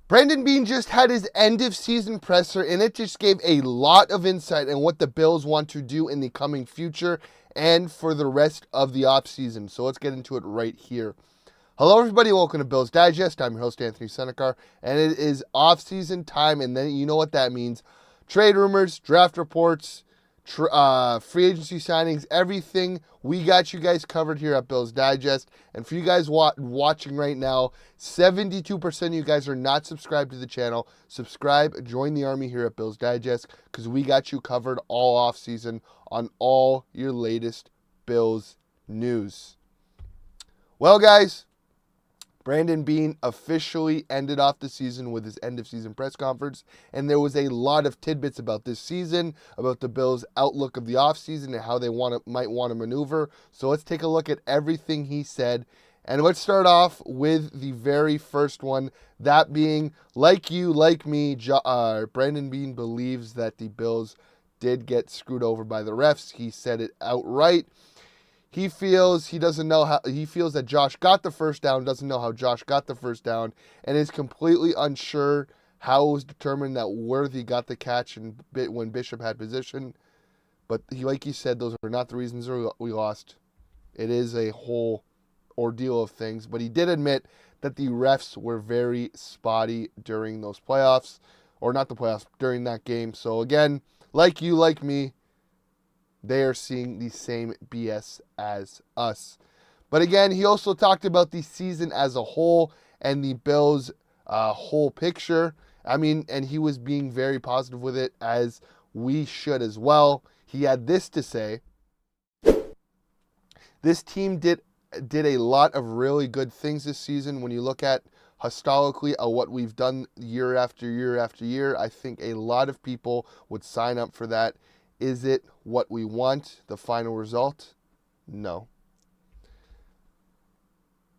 Brandon Beane just had his end of season presser, and it just gave a lot of insight on what the Bills want to do in the coming future and for the rest of the offseason. So let's get into it right here. Hello, everybody. Welcome to Bills Digest. I'm your host, Anthony Senicar, and it is offseason time, and then you know what that means. Trade rumors, draft reports, free agency signings, everything. We got you guys covered here at Bills Digest. And for you guys watching right now, 72% of you guys are not subscribed to the channel. Subscribe, join the army here at Bills Digest, because we got you covered all offseason on all your latest Bills news. Well, guys, Brandon Beane officially ended off the season with his end-of-season press conference, and there was a lot of tidbits about this season, about the Bills' outlook of the offseason and how they might want to maneuver. So let's take a look at everything he said, and let's start off with the very first one, that being, like you, like me, Brandon Beane believes that the Bills did get screwed over by the refs. He said it outright. He feels that Josh got the first down, doesn't know how Josh got the first down, and is completely unsure how it was determined that Worthy got the catch when Bishop had position. But like he said, those are not the reasons we lost. It is a whole ordeal of things. But he did admit that the refs were very spotty during those playoffs, or not the playoffs, during that game. So again, like you, like me, they are seeing the same BS as us. But again, he also talked about the season as a whole and the Bills' whole picture. And he was being very positive with it, as we should as well. He had this to say: this team did a lot of really good things this season. When you look at historically what we've done year after year after year, I think a lot of people would sign up for that. Is it what we want, the final result? No.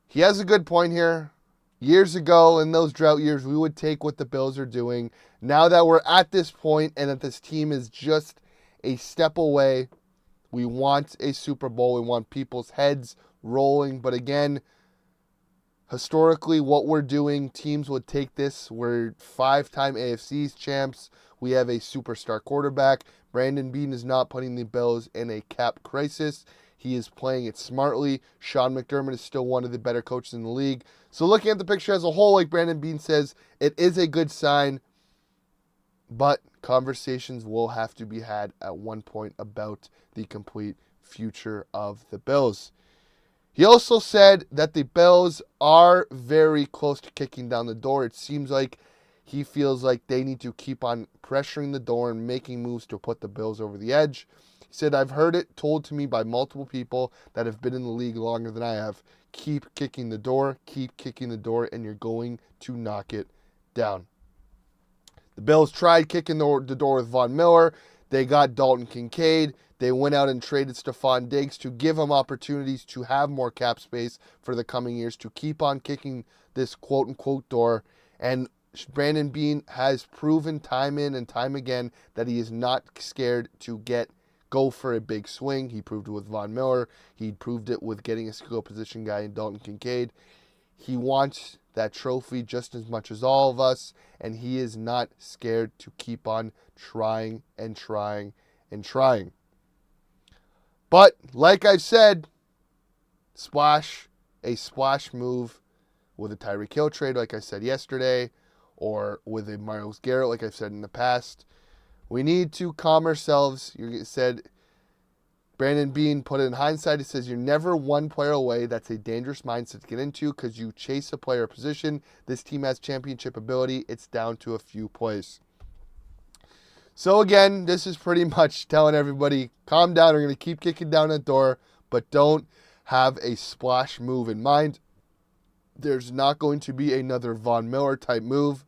He has a good point here. Years ago, in those drought years, we would take what the Bills are doing. Now that we're at this point and that this team is just a step away, we want a Super Bowl. We want people's heads rolling. But again, historically, what we're doing, teams would take this. We're 5-time AFC's champs. We have a superstar quarterback. Brandon Beane is not putting the Bills in a cap crisis. He is playing it smartly. Sean McDermott is still one of the better coaches in the league. So looking at the picture as a whole, like Brandon Beane says, it is a good sign. But conversations will have to be had at one point about the complete future of the Bills. He also said that the Bills are very close to kicking down the door. It seems like he feels like they need to keep on pressuring the door and making moves to put the Bills over the edge. He said, I've heard it told to me by multiple people that have been in the league longer than I have. Keep kicking the door, and you're going to knock it down. The Bills tried kicking the door with Von Miller. They got Dalton Kincaid. They went out and traded Stephon Diggs to give them opportunities to have more cap space for the coming years, to keep on kicking this quote-unquote door. And Brandon Beane has proven time in and time again that he is not scared to go for a big swing. He proved it with Von Miller. He proved it with getting a skill position guy in Dalton Kincaid. He wants that trophy just as much as all of us, and he is not scared to keep on trying and trying and trying. But like I've said, a splash move with a Tyreek Hill trade, like I said yesterday, or with a Myles Garrett, like I've said in the past. We need to calm ourselves. You said, Brandon Beane put it in hindsight. He says, you're never one player away. That's a dangerous mindset to get into because you chase a player position. This team has championship ability. It's down to a few plays. So again, this is pretty much telling everybody, calm down. We're going to keep kicking down that door, but don't have a splash move in mind. There's not going to be another Von Miller type move.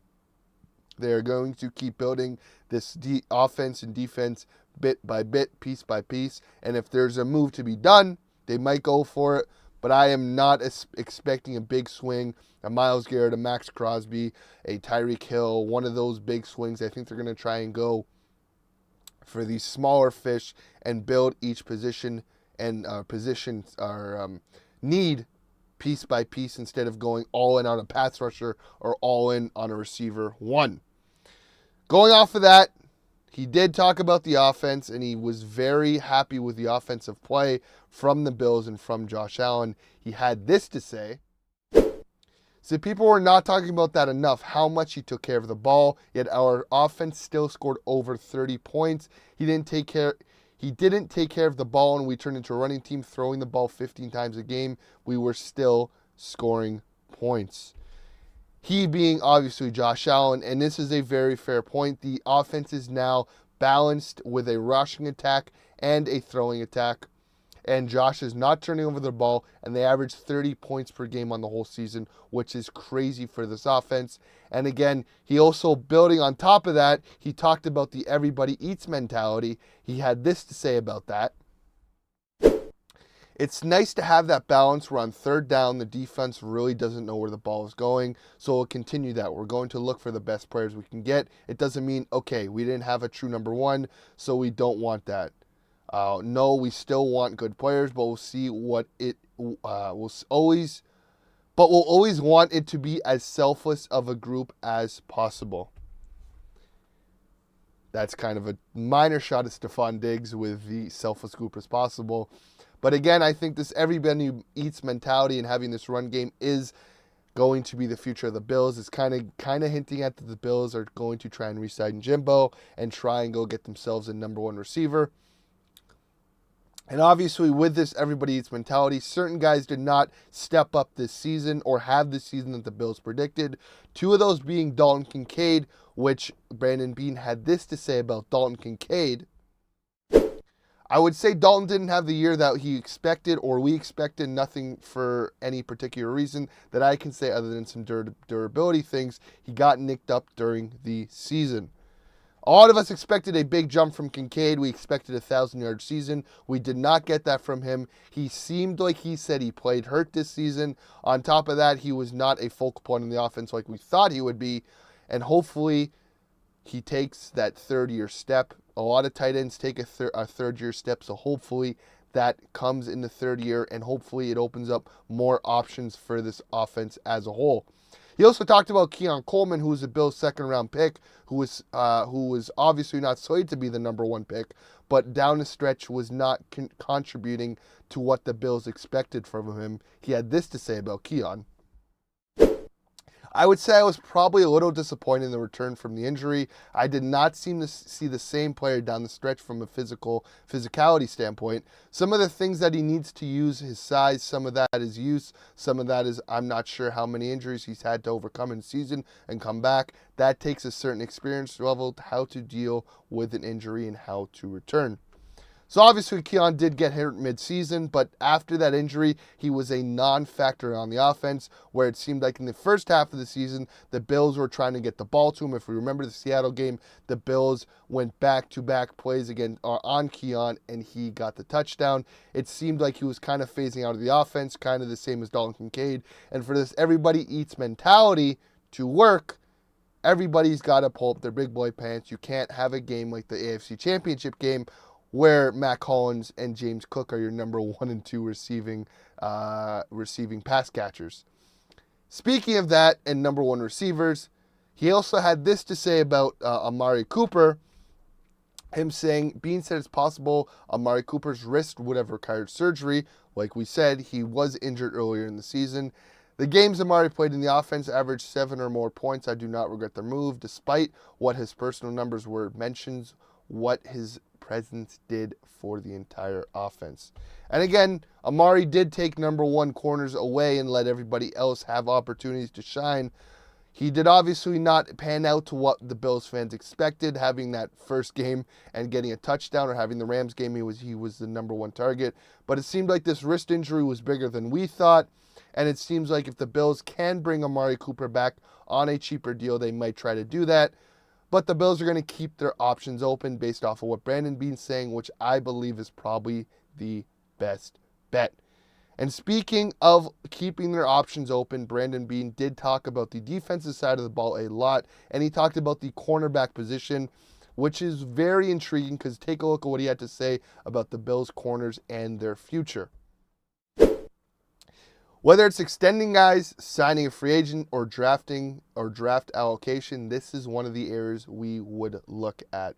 They're going to keep building this offense and defense bit by bit, piece by piece. And if there's a move to be done, they might go for it. But I am not expecting a big swing, a Myles Garrett, a Max Crosby, a Tyreek Hill, one of those big swings. I think they're going to try and go for these smaller fish and build each position and need piece by piece instead of going all in on a pass rusher or all in on a receiver one. Going off of that, he did talk about the offense, and he was very happy with the offensive play from the Bills and from Josh Allen. He had this to say. So people were not talking about that enough, how much he took care of the ball, yet our offense still scored over 30 points. He didn't take care of the ball, and we turned into a running team, throwing the ball 15 times a game. We were still scoring points. He being obviously Josh Allen, and this is a very fair point. The offense is now balanced with a rushing attack and a throwing attack. And Josh is not turning over the ball, and they average 30 points per game on the whole season, which is crazy for this offense. And again, he also, building on top of that, he talked about the everybody eats mentality. He had this to say about that. It's nice to have that balance where on third down, the defense really doesn't know where the ball is going. So we'll continue that. We're going to look for the best players we can get. It doesn't mean, okay, we didn't have a true number one, so we don't want that. No, we still want good players, but we'll see what it we'll always want it to be as selfless of a group as possible. That's kind of a minor shot at Stephon Diggs with the selfless group as possible. But again, I think this everybody eats mentality and having this run game is going to be the future of the Bills. It's kind of hinting at that the Bills are going to try and re-sign Jimbo and try and go get themselves a number one receiver. And obviously with this everybody eats mentality, certain guys did not step up this season or have the season that the Bills predicted. Two of those being Dalton Kincaid, which Brandon Beane had this to say about Dalton Kincaid. I would say Dalton didn't have the year that he expected or we expected, nothing for any particular reason that I can say other than some durability things. He got nicked up during the season. A lot of us expected a big jump from Kincaid. We expected a 1,000-yard season. We did not get that from him. He seemed like he said he played hurt this season. On top of that, he was not a focal point in the offense like we thought he would be. And hopefully he takes that third-year step. A lot of tight ends take a third-year step, so hopefully that comes in the third year, and hopefully it opens up more options for this offense as a whole. He also talked about Keon Coleman, who was a Bills second-round pick, who was obviously not slated to be the number one pick, but down the stretch was not contributing to what the Bills expected from him. He had this to say about Keon. I would say I was probably a little disappointed in the return from the injury. I did not seem to see the same player down the stretch from a physicality standpoint. Some of the things that he needs to use, his size, some of that is use, some of that is I'm not sure how many injuries he's had to overcome in the season and come back. That takes a certain experience level, how to deal with an injury and how to return. So obviously Keon did get hurt mid-season, but after that injury, he was a non-factor on the offense, where it seemed like in the first half of the season, the Bills were trying to get the ball to him. If we remember the Seattle game, the Bills went back-to-back plays again on Keon, and he got the touchdown. It seemed like he was kind of phasing out of the offense, kind of the same as Dalton Kincaid. And for this everybody eats mentality to work, everybody's got to pull up their big boy pants. You can't have a game like the AFC Championship game where Matt Collins and James Cook are your number 1 and 2 receiving pass catchers. Speaking of that and number 1 receivers, he also had this to say about Amari Cooper. Him saying, Beane said it's possible Amari Cooper's wrist would have required surgery. Like we said, he was injured earlier in the season. The games Amari played in the offense averaged 7 or more points. I do not regret the move, despite what his personal numbers were, mentions what his presence did for the entire offense. And again, Amari did take number 1 corners away and let everybody else have opportunities to shine. He did obviously not pan out to what the Bills fans expected, having that first game and getting a touchdown, or having the Rams game, he was the number 1 target. But it seemed like this wrist injury was bigger than we thought, and it seems like if the Bills can bring Amari Cooper back on a cheaper deal, they might try to do that. But the Bills are going to keep their options open based off of what Brandon Beane's saying, which I believe is probably the best bet. And speaking of keeping their options open, Brandon Beane did talk about the defensive side of the ball a lot, and he talked about the cornerback position, which is very intriguing because take a look at what he had to say about the Bills' corners and their future. Whether it's extending guys, signing a free agent, or drafting or draft allocation, this is one of the areas we would look at.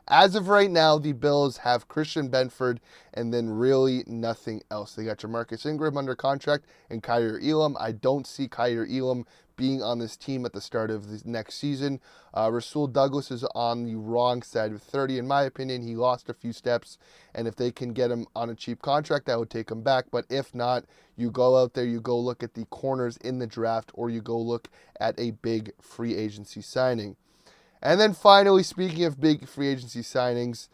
As of right now, the Bills have Christian Benford and then really nothing else. They got Jamarcus Ingram under contract and Kyer Elam. I don't see Kyer Elam being on this team at the start of the next season. Rasul Douglas is on the wrong side of 30. In my opinion, he lost a few steps, and if they can get him on a cheap contract, I would take him back. But if not, you go out there, you go look at the corners in the draft, or you go look at a big free agency signing. And then finally, speaking of big free agency signings,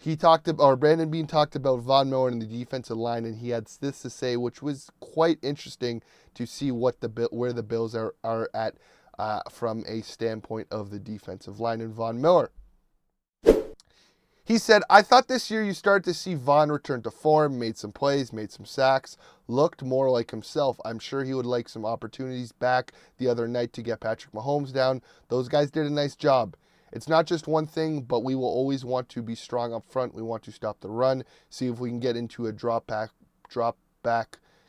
Brandon Beane talked about Von Miller in the defensive line, and he had this to say, which was quite interesting to see where the Bills are at from a standpoint of the defensive line and Von Miller. He said, I thought this year you start to see Von return to form, made some plays, made some sacks, looked more like himself. I'm sure he would like some opportunities back the other night to get Patrick Mahomes down. Those guys did a nice job. It's not just one thing, but we will always want to be strong up front. We want to stop the run, see if we can get into a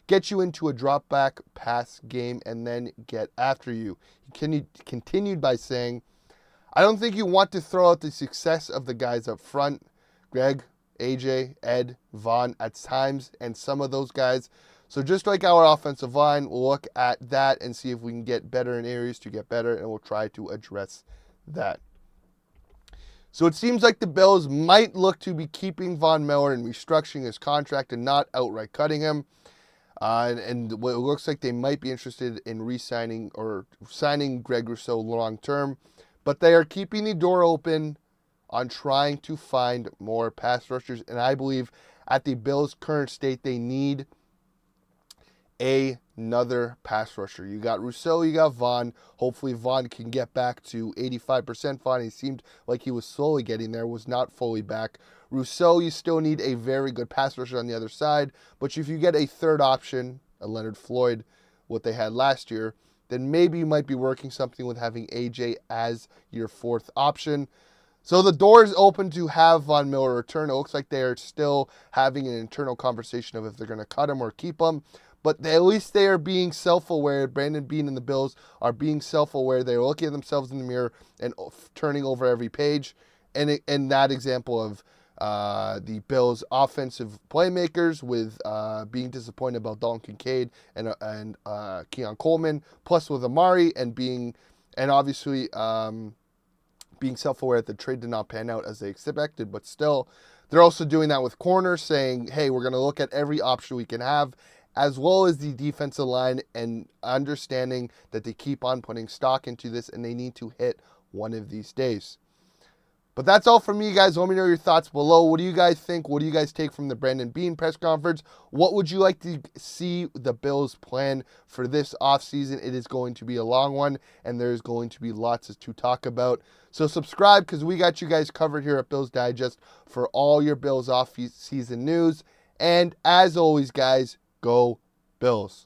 get you into a drop back pass game, and then get after you. He continued by saying, I don't think you want to throw out the success of the guys up front, Greg, AJ, Ed, Von at times, and some of those guys. So just like our offensive line, we'll look at that and see if we can get better in areas to get better, and we'll try to address that. So it seems like the Bills might look to be keeping Von Miller and restructuring his contract and not outright cutting him. And what it looks like they might be interested in re-signing or signing Greg Rousseau long-term. But they are keeping the door open on trying to find more pass rushers. And I believe at the Bills' current state, they need another pass rusher. You got Rousseau, you got Von. Hopefully Von can get back to 85% Von. He seemed like he was slowly getting there, was not fully back. Rousseau, you still need a very good pass rusher on the other side. But if you get a third option, a Leonard Floyd, what they had last year, then maybe you might be working something with having AJ as your fourth option. So the door is open to have Von Miller return. It looks like they are still having an internal conversation of if they're going to cut him or keep him. But at least they are being self-aware. Brandon Beane and the Bills are being self-aware. They're looking at themselves in the mirror and turning over every page. And that example of the Bills' offensive playmakers with being disappointed about Dalton Kincaid and Keon Coleman, plus with Amari and obviously being self-aware that the trade did not pan out as they expected, but still, they're also doing that with corners, saying, hey, we're going to look at every option we can have, as well as the defensive line, and understanding that they keep on putting stock into this and they need to hit one of these days. But that's all from me, guys. Let me know your thoughts below. What do you guys think? What do you guys take from the Brandon Beane press conference? What would you like to see the Bills plan for this offseason? It is going to be a long one, and there's going to be lots to talk about. So subscribe, because we got you guys covered here at Bills Digest for all your Bills off-season news. And as always, guys, go Bills.